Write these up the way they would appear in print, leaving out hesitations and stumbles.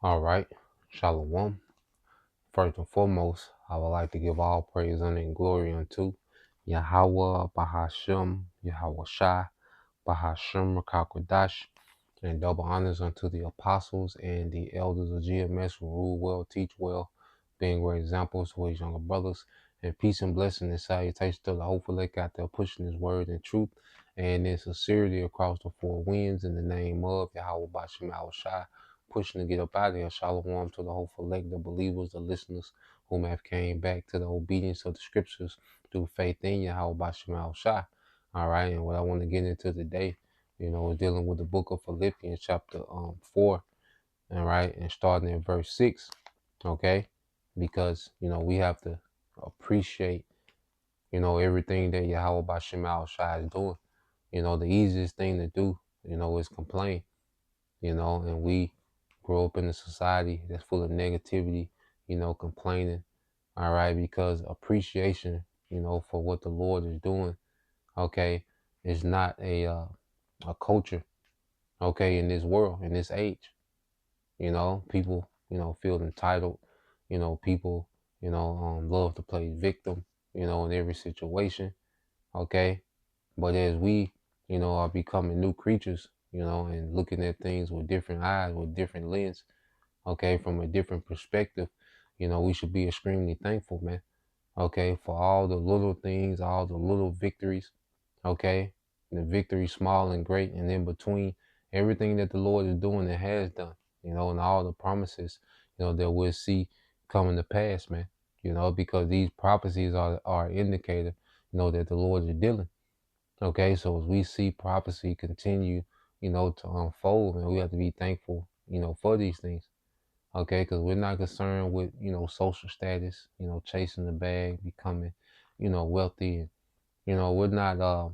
All right, Shalom. First and foremost, I would like to give all praise, honor, and glory unto Yahweh, Bahashem, Yahweh Shai, Bahashem, Rakakwadash, and double honors unto the apostles and the elders of GMS who rule well, teach well, being great examples to his younger brothers. And peace and blessing and salutation to the hopeful elect out there pushing his word and truth and in sincerity across the four winds in the name of Yahweh Bashem Al Shai, pushing to get up out of here. Shalom to the hopeful elect, the believers, the listeners whom have came back to the obedience of the scriptures through faith in Yahweh Bashem Al Shai. All right, and what I want to get into today, is dealing with the book of Philippians, chapter 4, all right, and starting at verse 6, okay, because we have to appreciate everything that Yahweh Bashem Al Shai is doing. The easiest thing to do, is complain, and we grow up in a society that's full of negativity, complaining, all right, because appreciation, for what the Lord is doing, okay, is not a culture, okay, in this world, in this age. People, feel entitled, people, love to play victim, in every situation, okay. But as we, are becoming new creatures, and looking at things with different eyes, with different lens, okay, from a different perspective, we should be extremely thankful, man, okay, for all the little things, all the little victories, okay, the victory small and great, and in between, everything that the Lord is doing and has done, and all the promises, that we'll see coming to pass, man, because these prophecies are an indicator, that the Lord is dealing. Okay, so as we see prophecy continue, to unfold, and we have to be thankful, for these things. Okay, because we're not concerned with, social status, chasing the bag, becoming, wealthy, and we're not,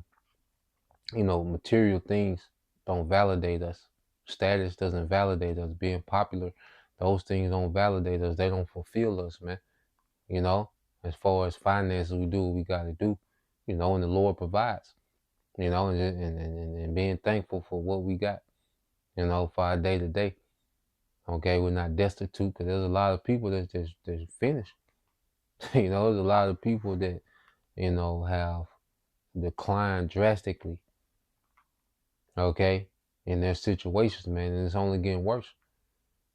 material things don't validate us. Status doesn't validate us. Being popular, those things don't validate us. They don't fulfill us, man. You know, as far as finances, we do what we got to do, and the Lord provides. And being thankful for what we got, for our day to day. Okay, we're not destitute because there's a lot of people that's just finished. There's a lot of people that have declined drastically. Okay, in their situations, man, and it's only getting worse.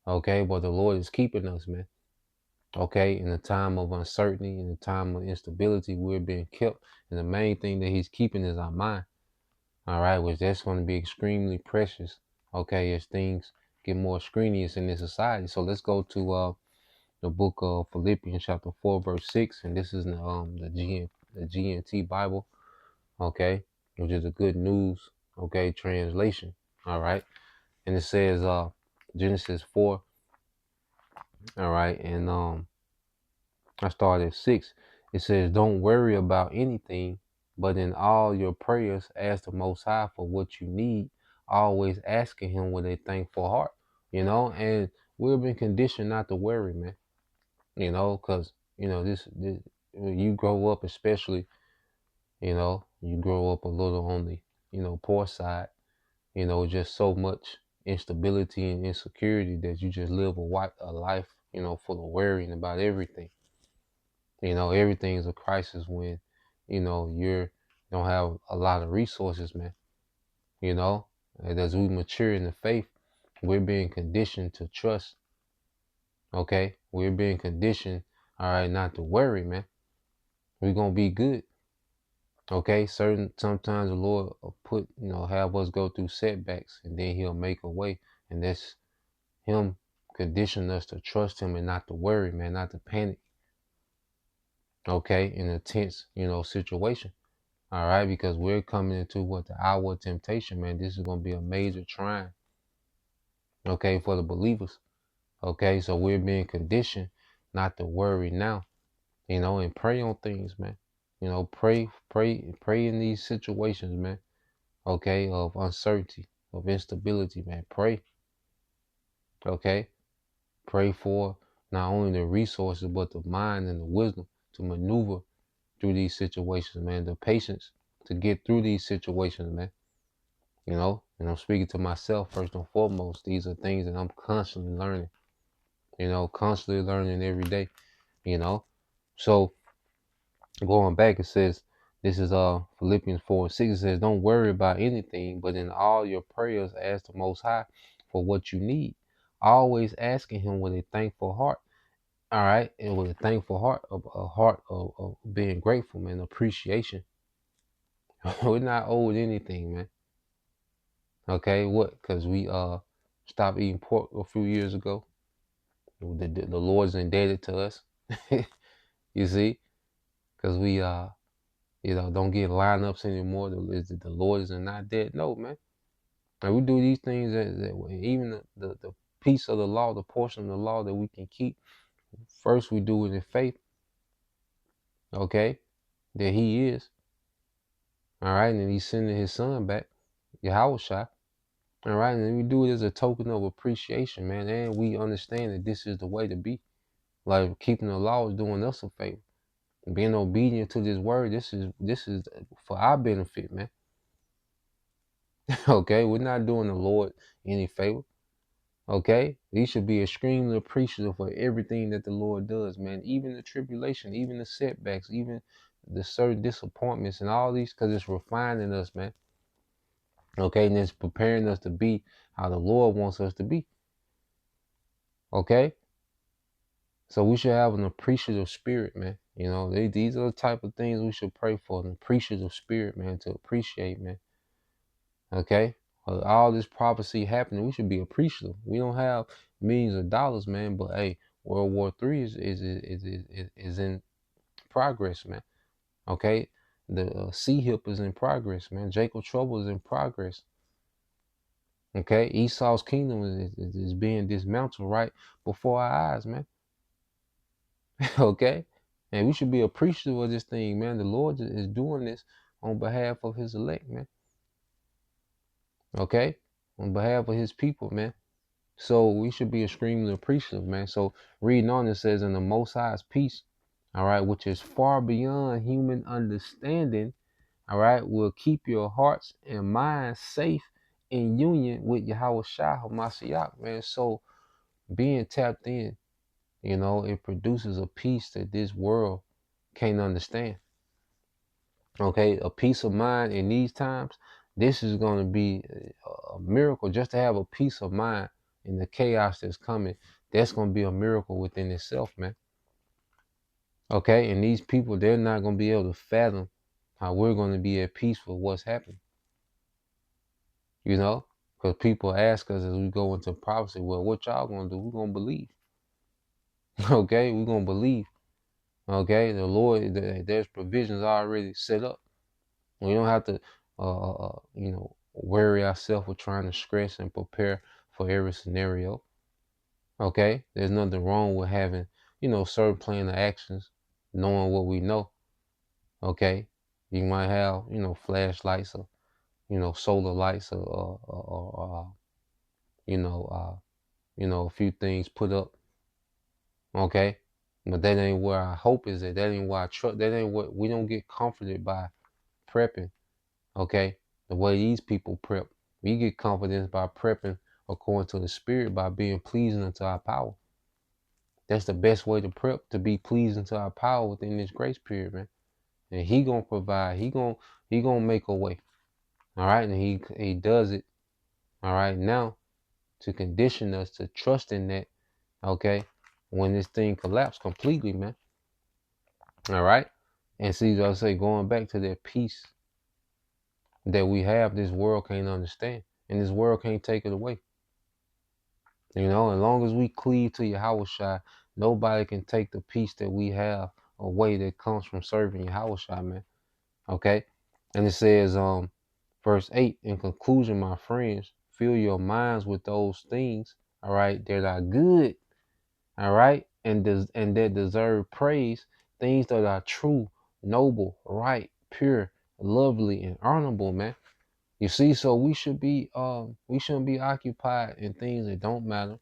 Okay, but the Lord is keeping us, man. Okay, in a time of uncertainty, in a time of instability, we're being kept, and the main thing that He's keeping is our mind. All right, which that's going to be extremely precious, okay, as things get more strenuous in this society. So let's go to the book of Philippians chapter 4 verse 6, and this is in the GNT Bible, okay, which is a good news, okay, translation. All right, and it says Genesis 4, all right, and I started at 6. It says, don't worry about anything, but in all your prayers, ask the Most High for what you need, always asking Him with a thankful heart, and we've been conditioned not to worry, man, because, this, when you grow up, especially, you grow up a little on the, poor side, just so much instability and insecurity that you just live a life, full of worrying about everything. Everything's a crisis when, you don't have a lot of resources, man. And as we mature in the faith, we're being conditioned to trust. Okay, we're being conditioned, all right, not to worry, man. We're gonna be good. Okay, sometimes the Lord will have us go through setbacks, and then He'll make a way, and that's Him conditioning us to trust Him and not to worry, man, not to panic. Okay, in a tense, situation. All right, because we're coming into the hour of temptation, man. This is going to be a major trying, okay, for the believers. Okay, so we're being conditioned not to worry now, and pray on things, man. Pray in these situations, man. Okay, of uncertainty, of instability, man. Pray, okay. Pray for not only the resources, but the mind and the wisdom to maneuver through these situations, man. The patience to get through these situations, man. And I'm speaking to myself first and foremost. These are things that I'm constantly learning. You know, constantly learning every day. You know, so going back, it says, this is Philippians 4:6. It says, don't worry about anything, but in all your prayers ask the Most High for what you need. Always asking Him with a thankful heart. All right, and with a thankful heart, a heart of being grateful, man, appreciation. We're not owed anything, man. Okay, what? Because we stopped eating pork a few years ago. The Lord's indebted to us. You see, because we don't get lineups anymore. The Lord is not dead. No, man. And we do these things even the piece of the law, the portion of the law that we can keep. First, we do it in faith. Okay, that He is. All right, and then He's sending His Son back, Yahweh. All right, and then we do it as a token of appreciation, man. And we understand that this is the way to be. Like keeping the law is doing us a favor. Being obedient to this word, this is for our benefit, man. Okay, we're not doing the Lord any favor. Okay, we should be extremely appreciative for everything that the Lord does, man. Even the tribulation, even the setbacks, even the certain disappointments, and all these, because it's refining us, man. Okay, and it's preparing us to be how the Lord wants us to be. Okay, so we should have an appreciative spirit, man. You know, these are the type of things we should pray for, an appreciative spirit, man, to appreciate, man. Okay, all this prophecy happening, we should be appreciative. We don't have millions of dollars, man, but hey, World War III is in progress, man. Okay, the Sea Hip is in progress, man. Jacob Trouble is in progress. Okay, Esau's kingdom is being dismantled right before our eyes, man. Okay, and we should be appreciative of this thing, man. The Lord is doing this on behalf of His elect, man. Okay, on behalf of His people, man. So we should be extremely appreciative, man. So reading on, it says, in the Most High's peace, all right, which is far beyond human understanding, all right, will keep your hearts and minds safe in union with Yahweh Shai HaMashiach, man. So being tapped in, you know, it produces a peace that this world can't understand. Okay, a peace of mind in these times, this is going to be a miracle. Just to have a peace of mind in the chaos that's coming, that's going to be a miracle within itself, man. Okay, and these people, they're not going to be able to fathom how we're going to be at peace with what's happening. You know, because people ask us as we go into prophecy, well, what y'all going to do? We're going to believe. Okay, we're going to believe. Okay, the Lord, there's provisions already set up. We don't have to, worry ourselves with trying to stress and prepare for every scenario. Okay, there's nothing wrong with having, certain plan of actions, knowing what we know. Okay, you might have, flashlights or, solar lights or a few things put up. Okay, but that ain't where our hope is at. That ain't where our trust. That ain't what we don't get comforted by prepping. Okay, the way these people prep, we get confidence by prepping according to the Spirit, by being pleasing unto our power. That's the best way to prep, to be pleasing to our power within this grace period, man. And He gonna provide. He gonna make a way. All right, and He does it. All right, now to condition us to trust in that. Okay, when this thing collapsed completely, man. All right, and see, I say, going back to that peace that we have, this world can't understand, and this world can't take it away. As long as we cleave to Yahweh Shai, nobody can take the peace that we have away that comes from serving Yahweh Shai, man. Okay? And it says, verse 8, in conclusion, my friends, fill your minds with those things, all right, that are good, all right, and that deserve praise, things that are true, noble, right, pure, lovely, and honorable, man. You see, so we shouldn't be occupied in things that don't matter,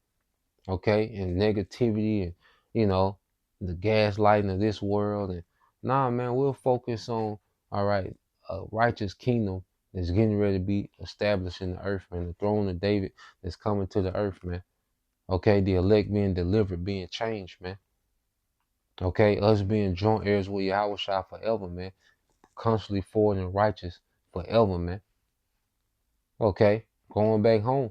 okay, and negativity and the gaslighting of this world. And nah, man, we'll focus on, all right, a righteous kingdom that's getting ready to be established in the earth, man. The throne of David that's coming to the earth, man. Okay, the elect being delivered, being changed, man. Okay, us being joint heirs with Yahweh Shai forever, man. Constantly forward and righteous forever, man. Okay, going back home.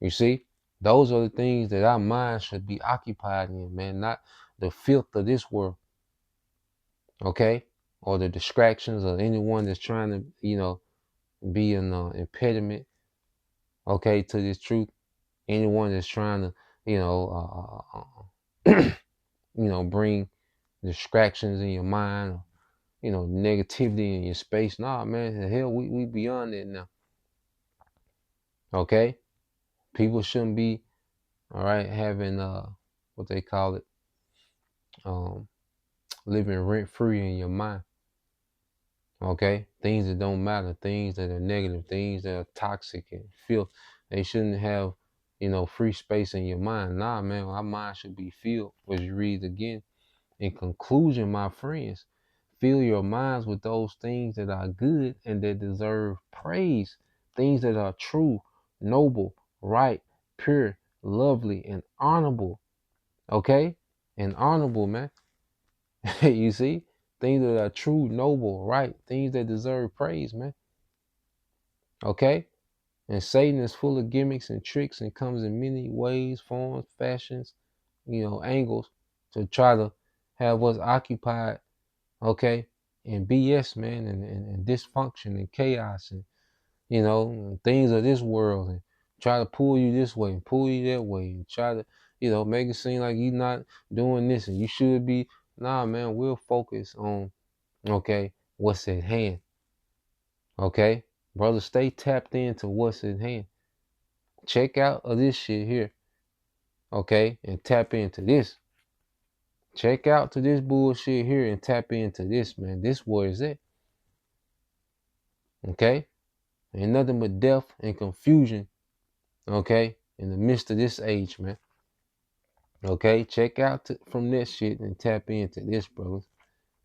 You see, those are the things that our mind should be occupied in, man, not the filth of this world, okay, or the distractions of anyone that's trying to, be an impediment, okay, to this truth. Anyone that's trying to, bring distractions in your mind, or, negativity in your space. Nah, man, the hell, we beyond that now, okay? People shouldn't be, all right, having what they call it, um, living rent free in your mind. Okay, things that don't matter, things that are negative, things that are toxic and filth, they shouldn't have, free space in your mind. Nah, man, our mind should be filled. As you read again, in conclusion, my friends, fill your minds with those things that are good and that deserve praise, things that are true, noble, right, pure, lovely, and honorable. Okay, and honorable, man. You see, things that are true, noble, right, things that deserve praise, man. Okay, and Satan is full of gimmicks and tricks and comes in many ways, forms, fashions, angles to try to have us occupied, okay, in BS, man, and dysfunction and chaos and and things of this world, and try to pull you this way and pull you that way and try to make it seem like you're not doing this and you should be. Nah, man, we'll focus on, okay, what's at hand. Okay, brother, stay tapped into what's at hand. Check out of this shit here, okay, and tap into this. Check out to this bullshit here and tap into this, man. This where is it, okay? Ain't nothing but death and confusion, okay, in the midst of this age, man. Okay, check out from this shit and tap into this, brothers.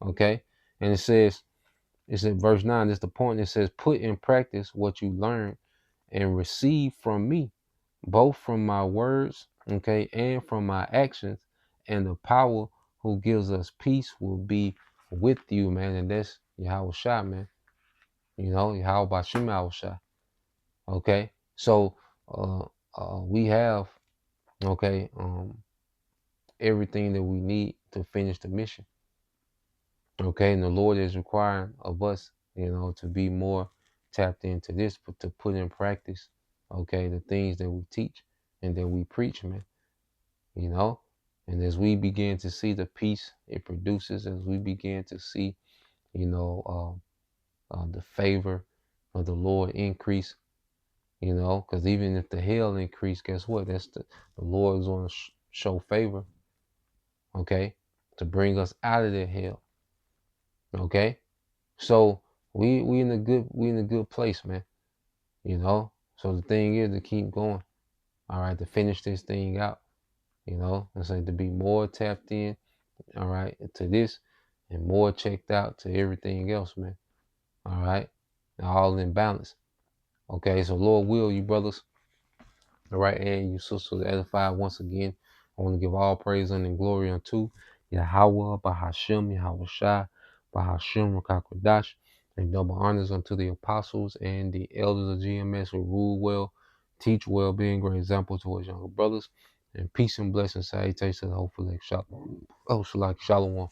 Okay, and it's in verse 9. It's the point. It says, "Put in practice what you learn and receive from me, both from my words, okay, and from my actions, and the power who gives us peace will be with you," man. And that's Yahweh Shai, man. Yahweh Bashim Yahweh Shai. Okay, so we have, okay, everything that we need to finish the mission. Okay, and the Lord is requiring of us, to be more tapped into this, but to put in practice, okay, the things that we teach and that we preach, man. And as we begin to see the peace it produces, as we begin to see, the favor of the Lord increase, because even if the hell increase, guess what? That's the Lord is going to show favor, okay, to bring us out of that hell, okay. So we in a good place, man. So the thing is to keep going, all right, to finish this thing out, and so to be more tapped in, all right, to this, and more checked out to everything else, man. All right, all in balance. Okay, so Lord will, you brothers, all right, and you sisters edified once again. I want to give all praise and glory unto Yahweh, Bahashem, Yahweh Shai, Bahashem, Rakakwadash, and double honors unto the apostles and the elders of GMS who rule well, teach well, being great example to his younger brothers, and peace and blessings, salutations, hopefully, shalom. Oh, shalom.